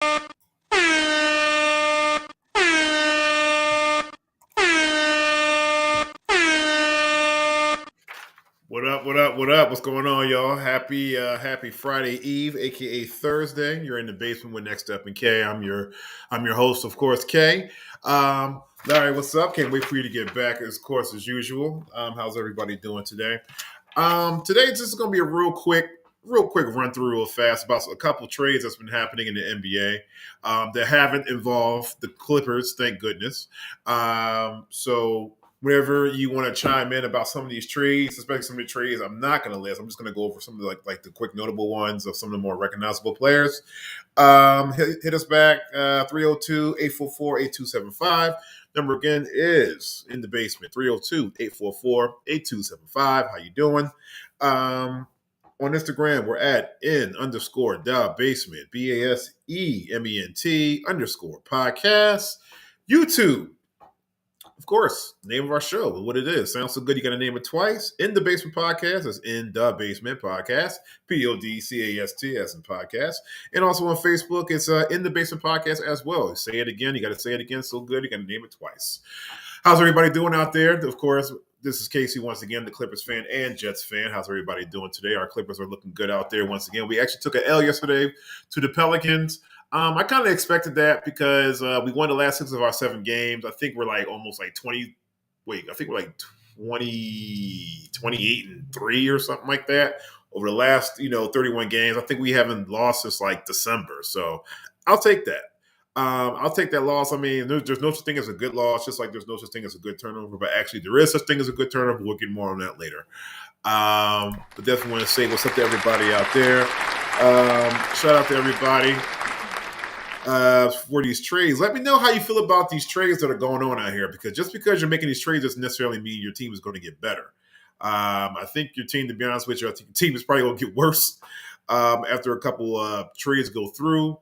What up? What up? What up? What's going on, y'all? Happy Friday Eve, aka Thursday. You're in the basement with Next Up and K. I'm your host, of course, K. Larry, what's up? Can't wait for you to get back, of course, as usual. How's everybody doing today? Today this is going to be a real quick run through, real fast about a couple trades that's been happening in the NBA that haven't involved the Clippers, thank goodness. So whenever you want to chime in about some of these trades, especially some of the trades I'm not going to list, I'm just going to go over some of the like the quick notable ones of some of the more recognizable players. Hit us back 302-844-8275. Number again is in the basement 302-844-8275. How you doing? On Instagram, we're at in_the basement, BASEMENT_podcast. YouTube, of course, name of our show, what it is. Sounds so good, you got to name it twice. In the Basement Podcast is In the Basement Podcast, PODCAST as in podcast. And also on Facebook, it's In the Basement Podcast as well. Say it again, you got to say it again so good, you got to name it twice. How's everybody doing out there? Of course, this is Casey once again, the Clippers fan and Jets fan. How's everybody doing today? Our Clippers are looking good out there once again. We actually took an L yesterday to the Pelicans. I kind of expected that because we won the last 6 of our 7 games. I think we're like almost like 20. Wait, I think we're like 28-3 or something like that over the last 31 games. I think we haven't lost since like December. So I'll take that. I'll take that loss. I mean, there's no such thing as a good loss, just like there's no such thing as a good turnover. But actually, there is such thing as a good turnover. We'll get more on that later. But definitely want to say what's up to everybody out there. Shout out to everybody for these trades. Let me know how you feel about these trades that are going on out here, because just because you're making these trades doesn't necessarily mean your team is going to get better. I think your team, to be honest with you, I think your team is probably going to get worse after a couple trades go through.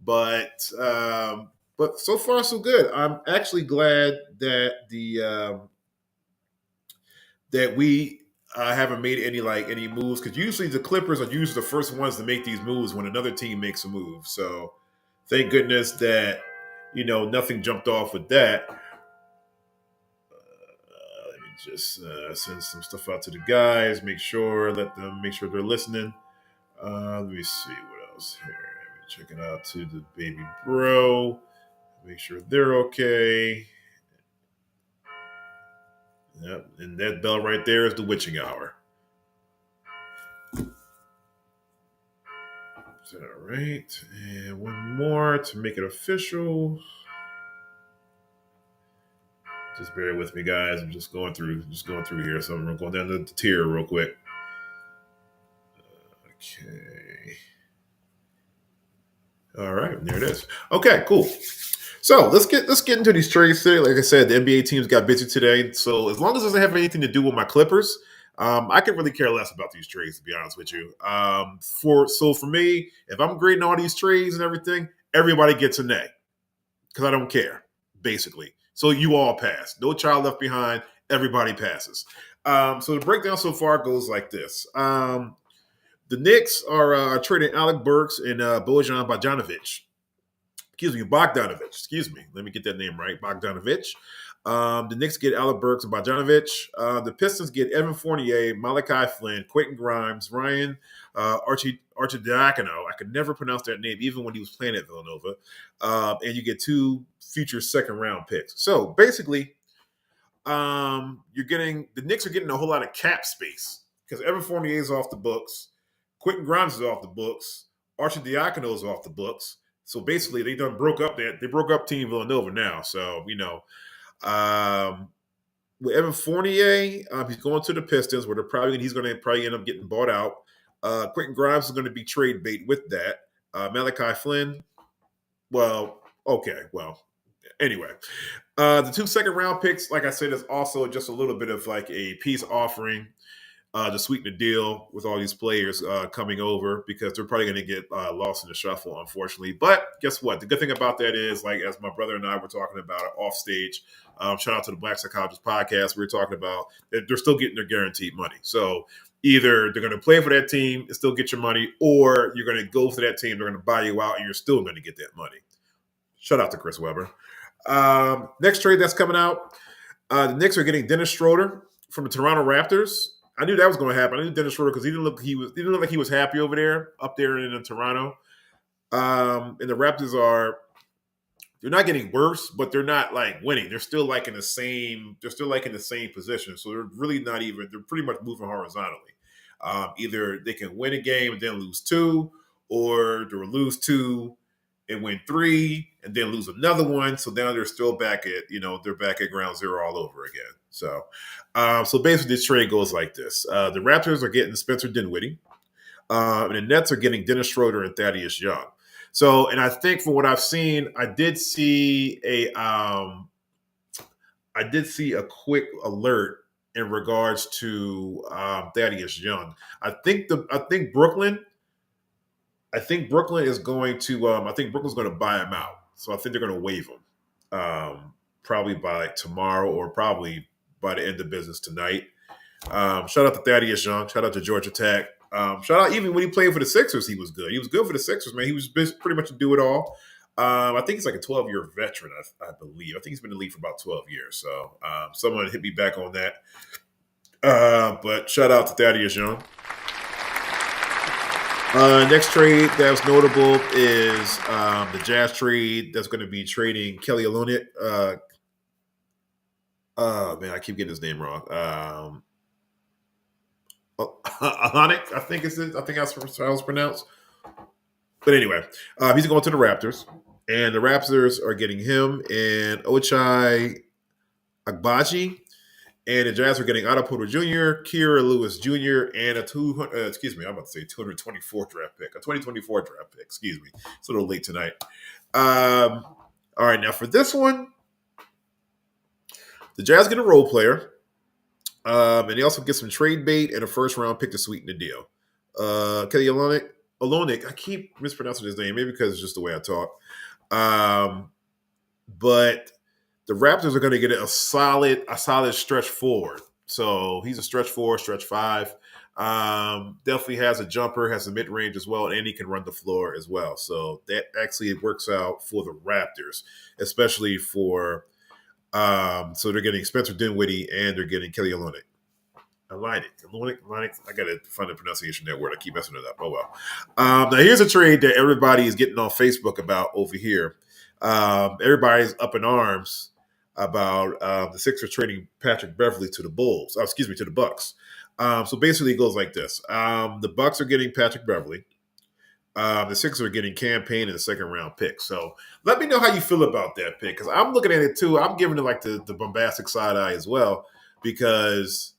But so far so good. I'm actually glad that that we haven't made any moves, because usually the Clippers are usually the first ones to make these moves when another team makes a move. So thank goodness that nothing jumped off with that. Let me just send some stuff out to the guys. Make sure they're listening. Let me see what else here. Check it out to the baby bro. Make sure they're okay. Yep, and that bell right there is the witching hour. Is that all right? And one more to make it official. Just bear with me, guys. I'm just going through here. So I'm going down the tier real quick. Okay. All right, there it is. Okay, cool. So let's get into these trades today. Like I said, the NBA teams got busy today. So as long as it doesn't have anything to do with my Clippers, I could really care less about these trades, to be honest with you. For me, if I'm grading all these trades and everything, everybody gets an A, because I don't care, basically. So you all pass. No child left behind. Everybody passes. So the breakdown so far goes like this. The Knicks are trading Alec Burks and Bojan Bogdanovic. Excuse me. Let me get that name right. Bogdanovic. The Knicks get Alec Burks and Bogdanovic. The Pistons get Evan Fournier, Malachi Flynn, Quentin Grimes, Ryan Arcidiacono. I could never pronounce that name, even when he was playing at Villanova. And you get 2 future second-round picks. So basically, the Knicks are getting a whole lot of cap space, because Evan Fournier is off the books. Quentin Grimes is off the books. Arcidiacono is off the books. So basically, they broke up Team Villanova now. So with Evan Fournier, he's going to the Pistons, where he's going to probably end up getting bought out. Quentin Grimes is going to be trade bait with that. Malachi Flynn, anyway. The 2 second-round picks, like I said, is also just a little bit of like a peace offering. to sweeten the deal with all these players coming over because they're probably going to get lost in the shuffle, unfortunately. But guess what? The good thing about that is, like as my brother and I were talking about off stage, shout out to the Black Psychologist podcast, we were talking about that they're still getting their guaranteed money. So either they're going to play for that team and still get your money, or you're going to go for that team, they're going to buy you out, and you're still going to get that money. Shout out to Chris Webber. Next trade that's coming out, the Knicks are getting Dennis Schroeder from the Toronto Raptors. I knew that was going to happen. I knew Dennis Schroeder because he didn't look like he was happy over there, up there in Toronto. And the Raptors they're not getting worse, but they're not like winning. They're still like in the same position. So they're really not even. They're pretty much moving horizontally. Either they can win a game and then lose two, or they'll lose two and win three, and then lose another one. So now they're still back at they're back at ground zero all over again. So, so basically, this trade goes like this: the Raptors are getting Spencer Dinwiddie, and the Nets are getting Dennis Schroeder and Thaddeus Young. So, and I think from what I've seen, I did see a quick alert in regards to Thaddeus Young. I think Brooklyn is going to. I think Brooklyn's going to buy him out. So I think they're going to waive him, probably by tomorrow or probably by the end of business tonight. Shout out to Thaddeus Young. Shout out to Georgia Tech. Shout out even when he played for the Sixers, he was good. He was good for the Sixers, man. He was pretty much a do-it-all. I think he's like a 12-year veteran, I believe. I think he's been in the league for about 12 years. So someone hit me back on that. But shout out to Thaddeus Young. Next trade that's notable is the Jazz trade that's going to be trading Kelly Olynyk. Man, I keep getting his name wrong. Olynyk, I think that's how it's pronounced. But anyway, he's going to the Raptors, and the Raptors are getting him and Ochai Agbaji. And the Jazz are getting Otto Porter Jr., Kira Lewis Jr., and a 224 draft pick. A 2024 draft pick, excuse me. It's a little late tonight. All right, now for this one, the Jazz get a role player. And they also get some trade bait and a first-round pick to sweeten the deal. Kelly Olynyk, I keep mispronouncing his name, maybe because it's just the way I talk. But the Raptors are going to get a solid stretch forward. So he's a stretch 4, stretch 5. Definitely has a jumper, has a mid-range as well, and he can run the floor as well. So that actually works out for the Raptors, especially for so they're getting Spencer Dinwiddie and they're getting Kelly Olynyk. Olynyk. I got to find the pronunciation of that word. I keep messing it up. Oh, well. Now, here's a trade that everybody is getting on Facebook about over here. Everybody's up in arms about the Sixers trading Patrick Beverley to the Bulls. To the Bucks. So basically, it goes like this. The Bucks are getting Patrick Beverley. The Sixers are getting Cam Payne in the second-round pick. So let me know how you feel about that pick, because I'm looking at it too. I'm giving it like the bombastic side eye as well, because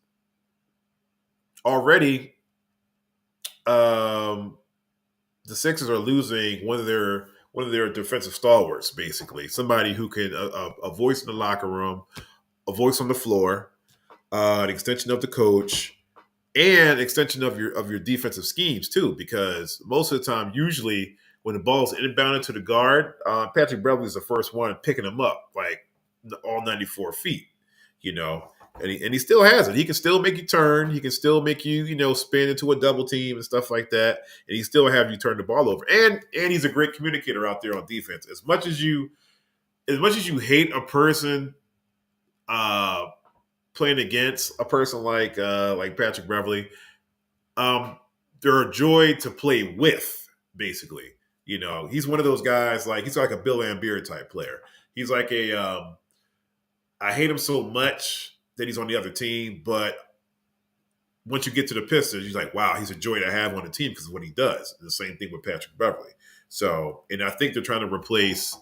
already the Sixers are losing one of their defensive stalwarts, basically somebody who can a voice in the locker room, a voice on the floor, an extension of the coach, and extension of your defensive schemes too, because most of the time, usually when the ball's inbounded to the guard, Patrick Beverley is the first one picking him up, like all 94 feet, and he still has it. He can still make you turn. He can still make you, spin into a double team and stuff like that, and he still have you turn the ball over. And he's a great communicator out there on defense. As much as you hate a person, playing against a person like Patrick Beverley, they're a joy to play with, basically. He's one of those guys, he's like a Bill Laimbeer type player. He's like I hate him so much that he's on the other team, but once you get to the Pistons, he's like, wow, he's a joy to have on the team because of what he does. And the same thing with Patrick Beverley. So, and I think they're trying to replace,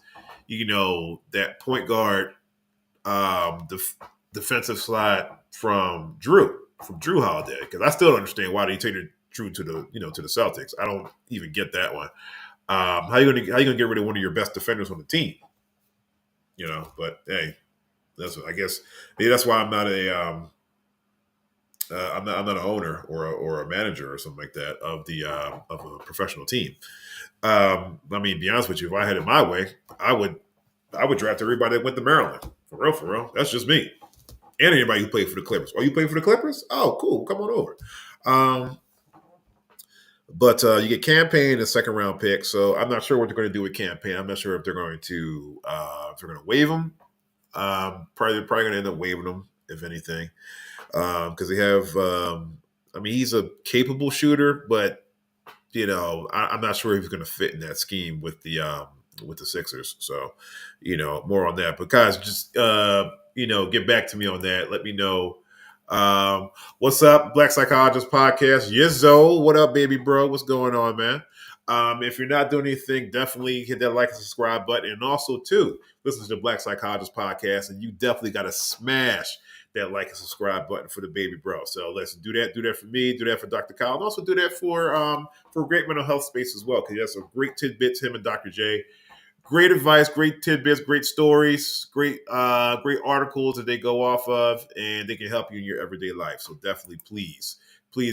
that point guard, defensive slot from Drew Holiday, because I still don't understand why they traded Drew to the to the Celtics. I don't even get that one. How you gonna get rid of one of your best defenders on the team? But hey, I guess maybe that's why I'm not I'm not an owner or a manager or something like that of a professional team. I mean, to be honest with you, if I had it my way, I would draft everybody that went to Maryland. For real, for real. That's just me. And anybody who played for the Clippers. Oh, you played for the Clippers? Oh, cool. Come on over. Um, but you get campaign a second round pick. So I'm not sure what they're going to do with campaign. I'm not sure if they're going to waive him. Probably going to end up waiving him if anything, because they have. I mean, he's a capable shooter, but I'm not sure if he's going to fit in that scheme with the Sixers. So, more on that. But guys, just get back to me on that. Let me know. What's up, Black Psychologist Podcast? Yizzo, what up, baby bro? What's going on, man? If you're not doing anything, definitely hit that like and subscribe button. And also, too, listen to the Black Psychologist Podcast, and you definitely got to smash that like and subscribe button for the baby bro. So let's do that. Do that for me. Do that for Dr. Kyle. And also do that for Great Mental Health Space as well, because he has some great tidbits, him and Dr. J. Great advice, great tidbits, great stories, great articles that they go off of, and they can help you in your everyday life. So definitely, please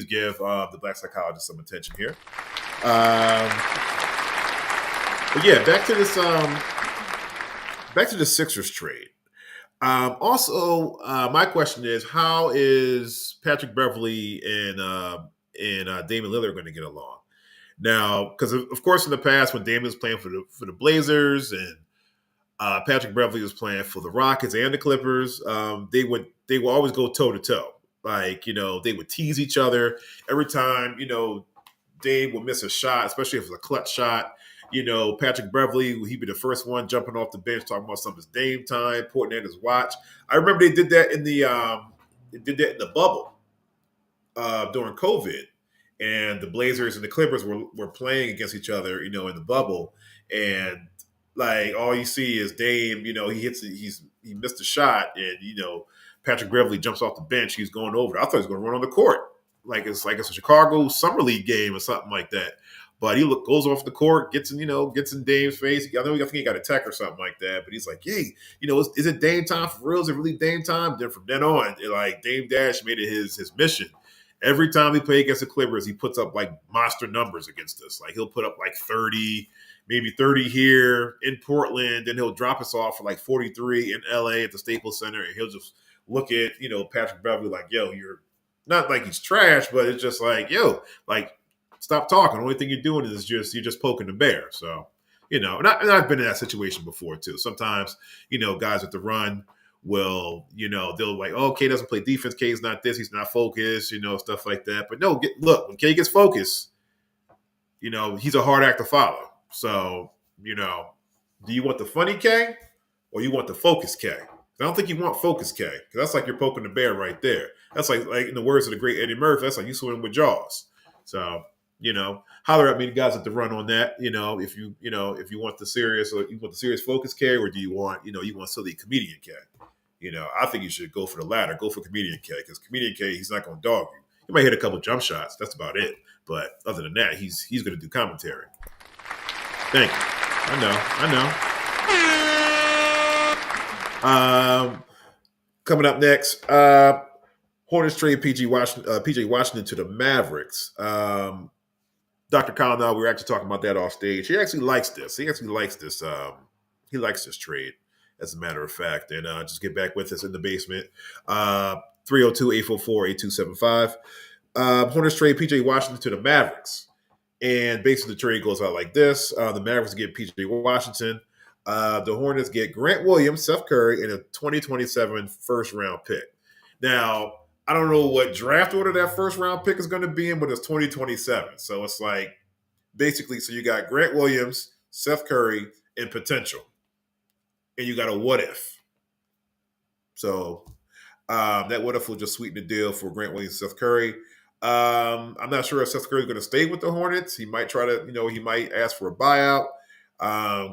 give the Black Psychologist some attention here. But yeah, back to the Sixers trade. Also, my question is, how is Patrick Beverley and Damian Lillard going to get along? Now, because of course, in the past, when Damian was playing for the Blazers and Patrick Beverley was playing for the Rockets and the Clippers, they would always go toe to toe. Like, they would tease each other every time. Dame would miss a shot, especially if it was a clutch shot. Patrick Beverley, he'd be the first one jumping off the bench talking about something's Dame time, putting in his watch. I remember they did that in the bubble during COVID, and the Blazers and the Clippers were playing against each other, in the bubble, and like all you see is Dame, he missed a shot, and Patrick Beverley jumps off the bench, he's going over. I thought he was going to run on the court, like it's a Chicago Summer League game or something like that. But he goes off the court, gets in Dame's face. I think he got a tech or something like that. But he's like, "Hey, is it Dame time for real? Is it really Dame time?" Then from then on, Dame Dash made it his mission. Every time he played against the Clippers, he puts up like monster numbers against us. Like he'll put up like 30, maybe 30 here in Portland, then he'll drop us off for like 43 in LA at the Staples Center, and he'll just look at Patrick Beverley like, "Yo, you're not like he's trash, but it's just like, yo, like." Stop talking. The only thing you're doing is you're just poking the bear. So, and I've been in that situation before too. Sometimes, guys at the run will, they'll like, oh, K doesn't play defense. K's not this. He's not focused. Stuff like that. But no, look, when K gets focused, he's a hard act to follow. So, do you want the funny K or you want the focus K? I don't think you want focus K, because that's like you're poking the bear right there. That's like in the words of the great Eddie Murphy, that's like you swimming with Jaws. So. Holler at me, guys, at the run on that. If you want the serious or you want the serious focus K, or do you want, you want silly comedian K? I think you should go for the latter. Go for comedian K, because comedian K, he's not going to dog you. He might hit a couple jump shots. That's about it. But other than that, he's going to do commentary. Thank you. I know. Coming up next, Hornets trade PJ Washington to the Mavericks. Dr. Kyle and I, we were actually talking about that off stage. He actually likes this. He likes this trade, as a matter of fact. And just get back with us in the basement. 302-844-8275. Hornets trade PJ Washington to the Mavericks. And basically the trade goes out like this. The Mavericks get PJ Washington. The Hornets get Grant Williams, Seth Curry, and a 2027 first-round pick. Now, I don't know what draft order that first round pick is going to be in, but it's 2027. So it's like basically, so you got Grant Williams, Seth Curry, and potential. And you got a what if. So that what if will just sweeten the deal for Grant Williams, Seth Curry. I'm not sure if Seth Curry is going to stay with the Hornets. He might try to, he might ask for a buyout.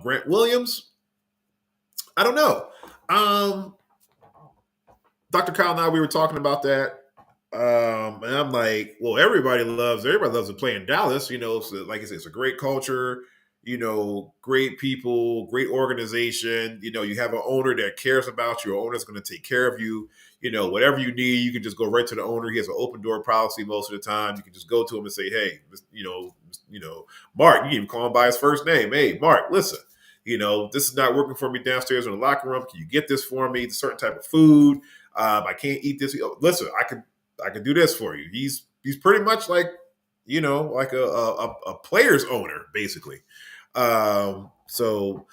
Grant Williams, I don't know. Dr. Kyle and I, we were talking about that. And I'm like, well, everybody loves to play in Dallas, so like I said, it's a great culture. great people, great organization. You have an owner that cares about you. Your owner's going to take care of you. Whatever you need, you can just go right to the owner. He has an open door policy most of the time. You can just go to him and say, hey, Mark, you can even call him by his first name. Hey, Mark, listen, this is not working for me downstairs in the locker room. Can you get this for me? It's a certain type of food. I can't eat this. Listen, I can do this for you. He's pretty much like, like a player's owner, basically. So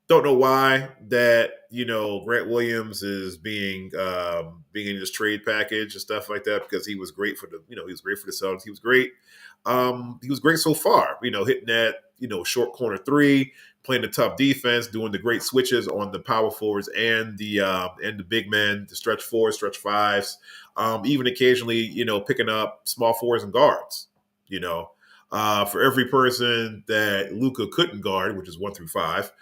don't know why that Grant Williams is being in this trade package and stuff like that, because he was great for the he was great for the Celtics. He was great. He was great so far. Hitting that short corner three, playing the tough defense, doing the great switches on the power forwards and the big men, the stretch fours, stretch fives, even occasionally picking up small forwards and guards. For every person that Luka couldn't guard, which is 1 through 5,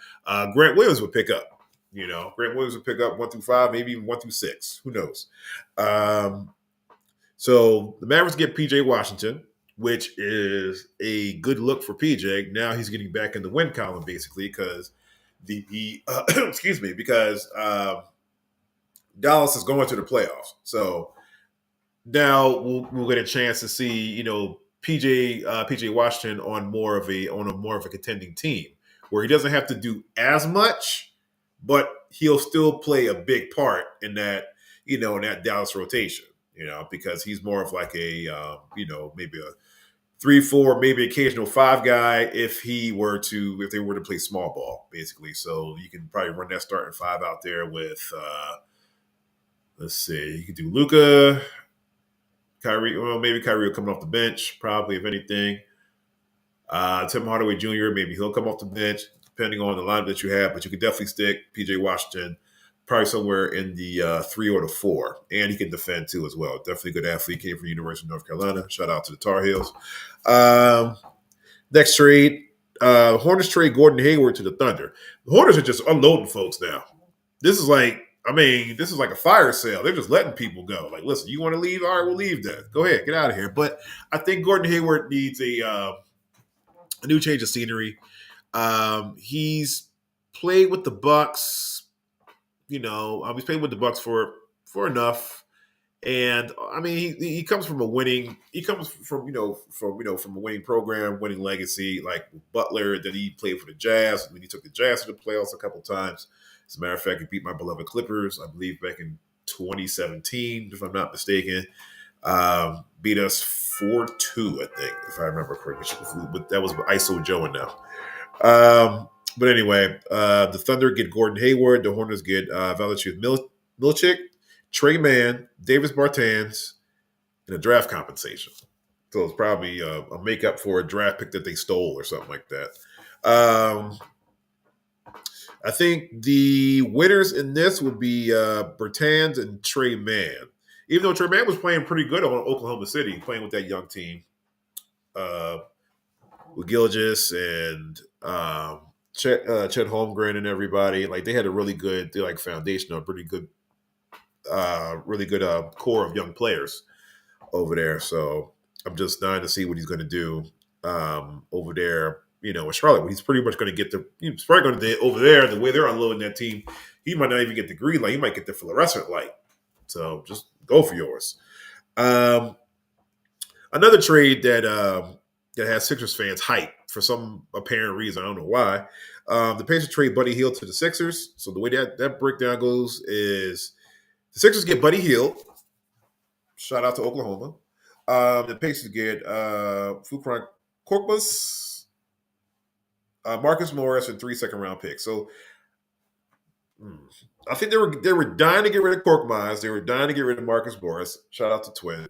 Grant Williams would pick up. Grant Williams would pick up 1 through 5, maybe even 1 through 6. Who knows? So the Mavericks get PJ Washington, which is a good look for PJ. Now he's getting back in the win column, basically, because because Dallas is going to the playoffs. So now we'll get a chance to see PJ Washington on more of a contending team, where he doesn't have to do as much, but he'll still play a big part in that in that Dallas rotation. Because he's more of like a maybe a 3-4, maybe occasional 5 guy if they were to play small ball, basically. So you can probably run that starting 5 out there with let's see, you could do Luka, Kyrie. Well, maybe Kyrie will come off the bench, probably, if anything. Tim Hardaway Jr., maybe he'll come off the bench, depending on the lineup that you have. But you could definitely stick PJ Washington probably somewhere in the 3 or the 4. And he can defend, too, as well. Definitely a good athlete. Came from the University of North Carolina. Shout out to the Tar Heels. Next trade, Hornets trade Gordon Hayward to the Thunder. The Hornets are just unloading folks now. This is like a fire sale. They're just letting people go. Like, listen, you want to leave? All right, we'll leave then. Go ahead, get out of here. But I think Gordon Hayward needs a new change of scenery. He's played with the Bucks. He's played with the Bucks for enough. And I mean, he comes from a winning. He comes from from a winning program, winning legacy. Like Butler, then he played for the Jazz. When he took the Jazz to the playoffs a couple times. As a matter of fact, he beat my beloved Clippers, I believe, back in 2017, if I'm not mistaken. Beat us 4-2, I think, if I remember correctly. But that was ISO Joe and now. But anyway, the Thunder get Gordon Hayward. The Hornets get Valanciunas Milicic, Trey Mann, Davis Bertans, and a draft compensation. So it's probably a makeup for a draft pick that they stole or something like that. I think the winners in this would be Bertans and Trey Mann. Even though Trey Mann was playing pretty good on Oklahoma City, playing with that young team, with Gilgeous and Chet Holmgren and everybody. Like, they had a really good foundation, a pretty good, really good core of young players over there. So I'm just dying to see what he's going to do over there. In Charlotte, he's pretty much going to get he's probably going to over there, the way they're unloading that team, he might not even get the green light. He might get the fluorescent light. So just go for yours. Another trade that has Sixers fans hyped for some apparent reason. I don't know why. The Pacers trade Buddy Hield to the Sixers. So the way that breakdown goes is the Sixers get Buddy Hield. Shout out to Oklahoma. The Pacers get Fucran Korkmaz, Marcus Morris, and 3 second-round picks. So I think they were dying to get rid of Korkmaz. They were dying to get rid of Marcus Morris. Shout out to Twin,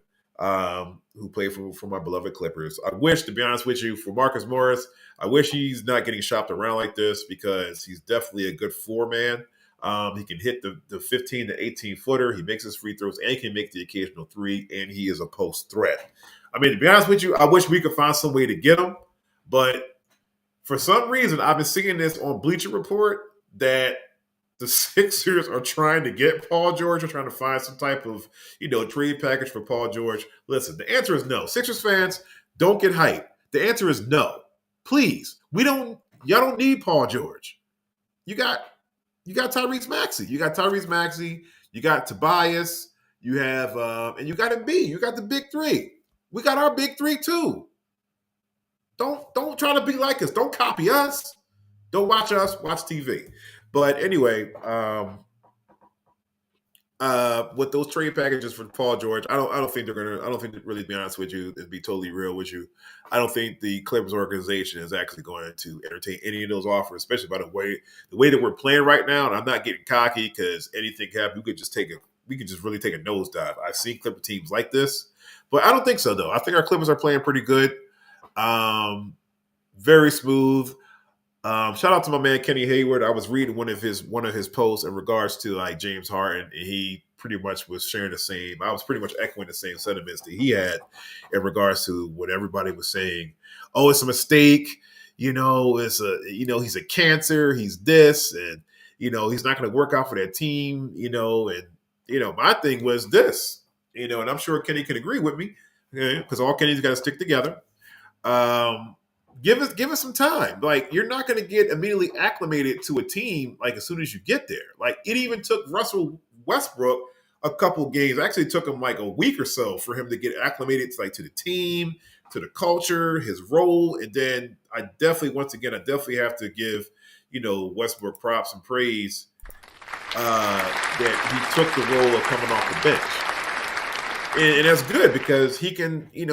who played for my beloved Clippers. I wish, to be honest with you, for Marcus Morris, I wish he's not getting shopped around like this, because he's definitely a good floor man. He can hit the 15 to 18 footer. He makes his free throws, and he can make the occasional 3, and he is a post threat. I mean, to be honest with you, I wish we could find some way to get him, but for some reason, I've been seeing this on Bleacher Report that the Sixers are trying to get Paul George, or trying to find some type of, trade package for Paul George. Listen, the answer is no. Sixers fans, don't get hyped. The answer is no. Please. We don't Y'all don't need Paul George. You got Tyrese Maxey. You got Tyrese Maxey. You got Tobias. You have and you got Embiid. You got the big three. We got our big three too. Don't try to be like us. Don't copy us. Don't watch us. Watch TV. But anyway, with those trade packages for Paul George, I don't think they're gonna. I don't think, to really be honest with you, to be totally real with you, I don't think the Clippers organization is actually going to entertain any of those offers, especially by the way that we're playing right now. And I'm not getting cocky because anything can happen. We could just really take a nosedive. I've seen Clipper teams like this, but I don't think so though. I think our Clippers are playing pretty good, very smooth. Shout out to my man Kenny Hayward. I was reading one of his posts in regards to like James Harden, and he pretty much was sharing the same. I was pretty much echoing the same sentiments that he had in regards to what everybody was saying. Oh, it's a mistake. He's a cancer. He's this, and he's not going to work out for that team. My thing was this. And I'm sure Kenny can agree with me because all Kenny's got to stick together. Give us some time. Like, you're not going to get immediately acclimated to a team like as soon as you get there. Like, it even took Russell Westbrook a couple games. Actually, it took him like a week or so for him to get acclimated to the team, to the culture, his role. And then I definitely have to give Westbrook props and praise that he took the role of coming off the bench, and that's good because he can He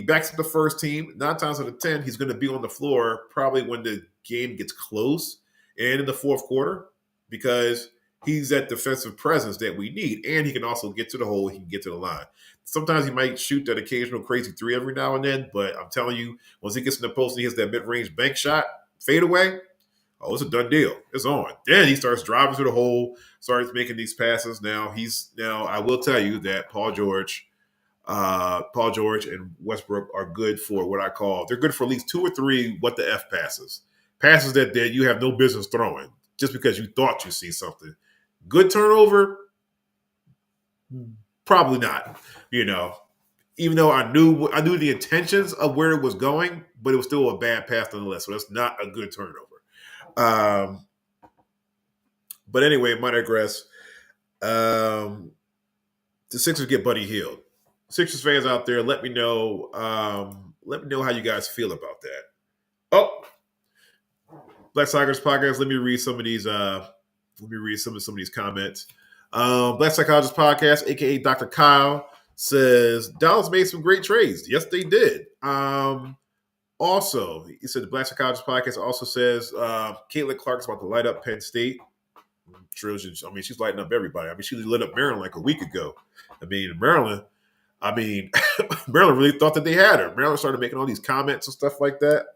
backs up the first team. 9 times out of 10, he's going to be on the floor probably when the game gets close and in the fourth quarter because he's that defensive presence that we need. And he can also get to the hole. He can get to the line. Sometimes he might shoot that occasional crazy three every now and then, but I'm telling you, once he gets in the post and he hits that mid-range bank shot, fade away, it's a done deal. It's on. Then he starts driving to the hole, starts making these passes. Now, I will tell you that Paul George and Westbrook are good for they're good for at least 2 or 3 what the F passes. Passes that you have no business throwing just because you thought you see something. Good turnover? Probably not. Even though I knew the intentions of where it was going, but it was still a bad pass nonetheless. So that's not a good turnover. But anyway, I digress. The Sixers get Buddy Hield. Sixers fans out there, let me know. Let me know how you guys feel about that. Oh, Black Psychers Podcast. Let me read some of these. Some of these comments. Black Psychologist Podcast, aka Dr. Kyle, says Dallas made some great trades. Yes, they did. Also, he said the Black Psychologist Podcast also says Caitlin Clark's about to light up Penn State. She's lighting up everybody. She lit up Maryland like a week ago. Maryland really thought that they had her. Maryland started making all these comments and stuff like that.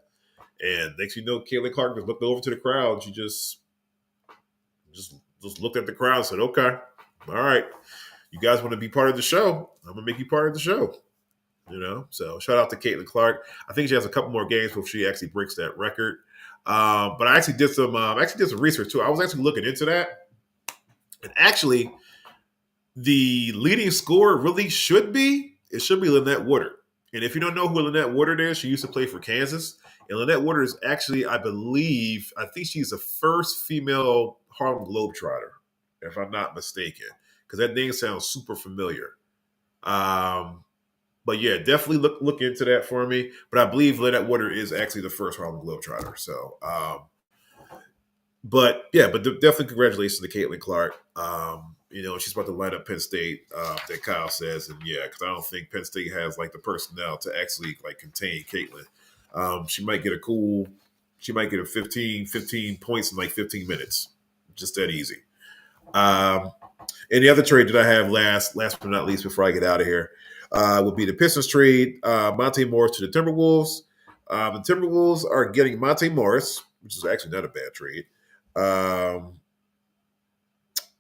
And next you know, Caitlin Clark just looked over to the crowd. She just looked at the crowd and said, okay, all right, you guys want to be part of the show? I'm going to make you part of the show. So shout out to Caitlin Clark. I think she has a couple more games before she actually breaks that record. But I actually did some research too. I was actually looking into that. And actually, the leading scorer really should be Lynette Woodard. And if you don't know who Lynette Woodard is, she used to play for Kansas. And Lynette Woodard is actually, I think she's the first female Harlem Globetrotter, if I'm not mistaken, because that name sounds super familiar. But yeah, definitely look into that for me. But I believe Lynette Woodard is actually the first Harlem Globetrotter. So, definitely congratulations to Caitlin Clark. She's about to light up Penn State, that Kyle says. And yeah, because I don't think Penn State has the personnel to actually contain Caitlin. She might get a 15 points in 15 minutes. Just that easy. And the other trade that I have last but not least before I get out of here would be the Pistons trade Monte Morris to the Timberwolves. The Timberwolves are getting Monte Morris, which is actually not a bad trade.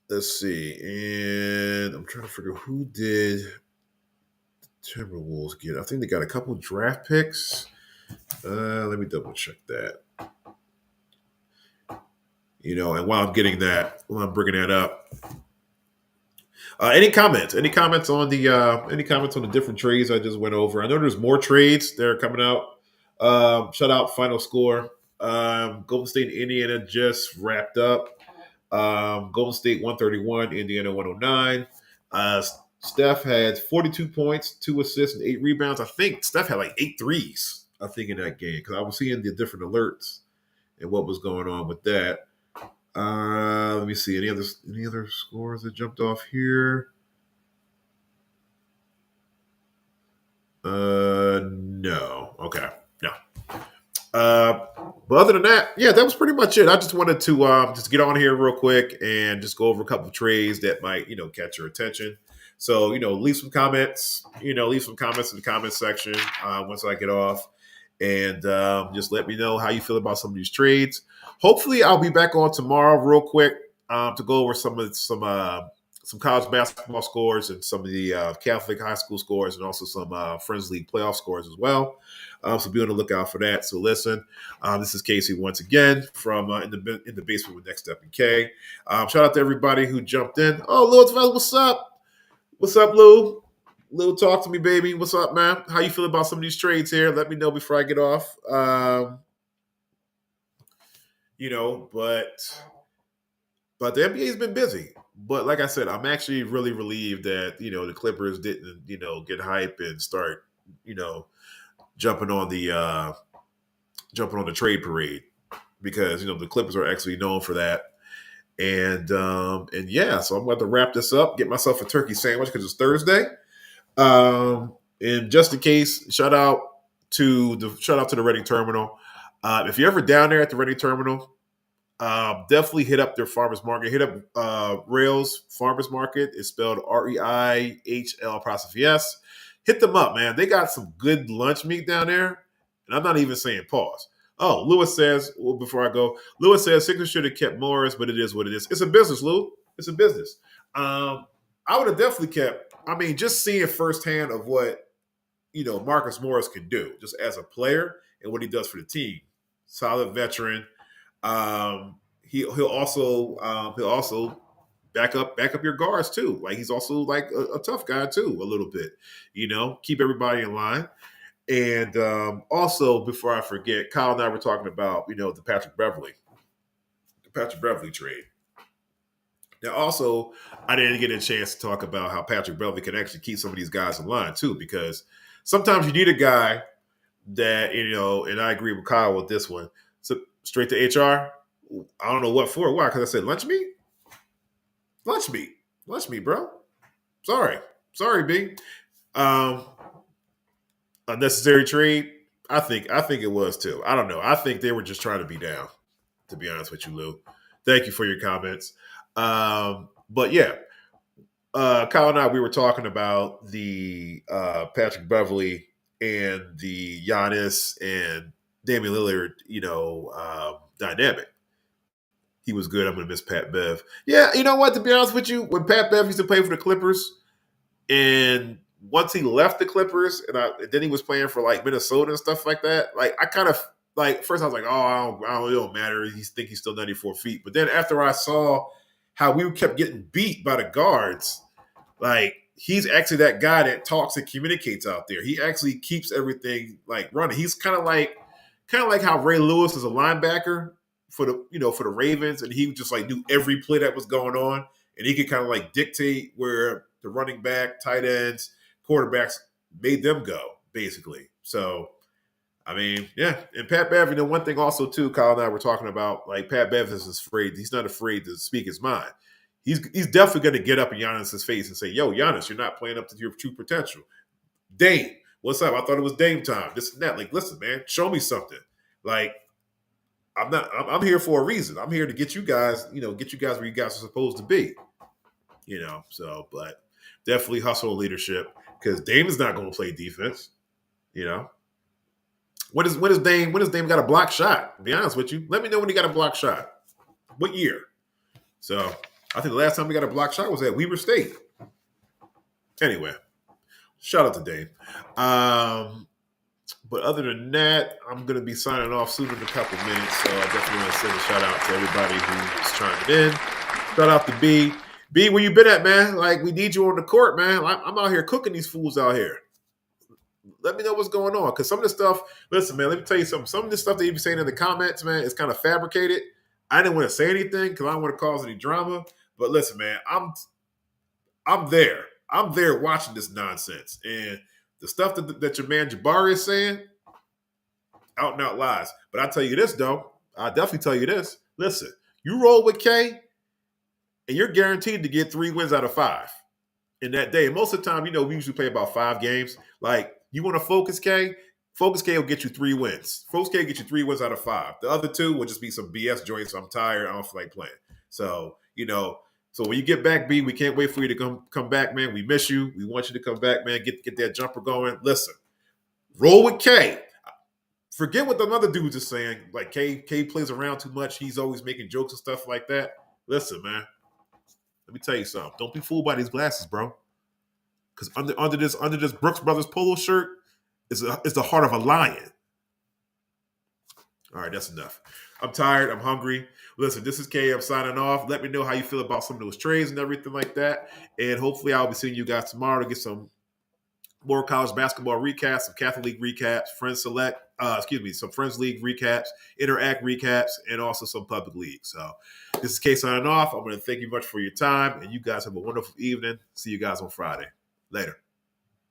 Let's see. And I'm trying to figure who did the Timberwolves get. I think they got a couple draft picks. Let me double check that. And while I'm bringing that up, any comments? Any comments on the different trades I just went over? I know there's more trades that are coming out. Shout out Final Score. Golden State and Indiana just wrapped up. Golden State 131, Indiana 109. Steph had 42 points, 2 assists, and 8 rebounds. I think Steph had like 8 threes, I think, in that game because I was seeing the different alerts and what was going on with that. Let me see. Any other scores that jumped off here? No. Okay. No. But other than that, yeah, that was pretty much it. I just wanted to just get on here real quick and just go over a couple of trades that might, catch your attention. So, leave some comments, leave some comments in the comment section once I get off. And just let me know how you feel about some of these trades. Hopefully, I'll be back on tomorrow real quick to go over some college basketball scores and some of the Catholic high school scores and also some Friends League playoff scores as well. So be on the lookout for that. So listen, this is Casey once again from in the basement with Next Step and K. Shout out to everybody who jumped in. Oh, Lil, what's up? What's up, Lou? Lou, talk to me, baby. What's up, man? How you feel about some of these trades here? Let me know before I get off. But the NBA's been busy. But like I said, I'm actually really relieved that, the Clippers didn't, get hype and start, jumping on the trade parade because, the Clippers are actually known for that. And yeah, so I'm going to wrap this up, get myself a turkey sandwich because it's Thursday. And just in case, shout out to the Reading Terminal. If you're ever down there at the Reading Terminal, definitely hit up their farmers market. Hit up Rails Farmers Market. It's spelled REIHL''S. Hit them up, man. They got some good lunch meat down there. And I'm not even saying pause. Oh, Lewis says, well, before I go, Lewis says Sixers should have kept Morris, but it is what it is. It's a business, Lou. It's a business. I would have definitely kept, just seeing firsthand of what, Marcus Morris can do just as a player and what he does for the team. Solid veteran. He'll also back up your guards too. Like he's also like a tough guy too, a little bit. Keep everybody in line. And also, before I forget, Kyle and I were talking about the Patrick Beverley trade. Now, also, I didn't get a chance to talk about how Patrick Beverley can actually keep some of these guys in line too, because sometimes you need a guy that and I agree with Kyle with this one. So straight to HR. I don't know what for. Why? Because I said lunch meat, bro. Sorry, B. Unnecessary trade. I think it was too. I don't know. I think they were just trying to be down. To be honest with you, Lou. Thank you for your comments. But yeah, Kyle and I, we were talking about the Patrick Beverley and the Giannis and Damian Lillard, dynamic. He was good. I'm going to miss Pat Bev. Yeah, you know what? To be honest with you, when Pat Bev used to play for the Clippers, and once he left the Clippers, and then he was playing for like Minnesota and stuff like that. Like I kind of like first I was like, oh, it don't matter. He's still 94 feet. But then after I saw how we kept getting beat by the guards, like he's actually that guy that talks and communicates out there. He actually keeps everything like running. He's kind of like how Ray Lewis is a linebacker for the Ravens, and he just like knew every play that was going on, and he could kind of like dictate where the running back, tight ends, quarterbacks made them go, basically. So, yeah. And Pat Bev, one thing also too, Kyle and I were talking about, like Pat Bev is afraid. He's not afraid to speak his mind. He's definitely going to get up in Giannis' face and say, "Yo, Giannis, you're not playing up to your true potential." Dame, what's up? I thought it was Dame time. This and that. Like, listen, man, show me something. Like, I'm here for a reason. I'm here to get you guys where you guys are supposed to be. But definitely hustle leadership because Dame is not going to play defense. When does Dame got a block shot? To be honest with you, let me know when he got a block shot. What year? So I think the last time we got a block shot was at Weber State. Anyway, shout out to Dame. But other than that, I'm going to be signing off soon in a couple minutes. So I definitely want to send a shout out to everybody who's chiming in. Shout out to B. B, where you been at, man? Like, we need you on the court, man. I'm out here cooking these fools out here. Let me know what's going on. Because some of the stuff, listen, man, let me tell you something. Some of the stuff that you be saying in the comments, man, is kind of fabricated. I didn't want to say anything because I don't want to cause any drama. But listen, man, I'm there. I'm there watching this nonsense. And the stuff that your man Jabari is saying, out and out lies. But I tell you this, though. I'll definitely tell you this. Listen, you roll with K, and you're guaranteed to get 3 wins out of 5 in that day. And most of the time, we usually play about 5 games. Like, you want to focus K? Focus K will get you 3 wins. Focus K will get you 3 wins out of 5. The other 2 will just be some BS joints. I'm tired. I don't feel like playing. So, so when you get back, B, we can't wait for you to come back, man. We miss you. We want you to come back, man. Get that jumper going. Listen, roll with K. Forget what the other dudes are saying. Like, K plays around too much. He's always making jokes and stuff like that. Listen, man. Let me tell you something. Don't be fooled by these glasses, bro. Because under this Brooks Brothers polo shirt is the heart of a lion. All right, that's enough. I'm tired. I'm hungry. Listen, this is K. I'm signing off. Let me know how you feel about some of those trades and everything like that. And hopefully I'll be seeing you guys tomorrow to get some more college basketball recaps, some Catholic League recaps, some Friends League recaps, Interact recaps, and also some public leagues. So this is K signing off. I'm going to thank you much for your time, and you guys have a wonderful evening. See you guys on Friday. Later.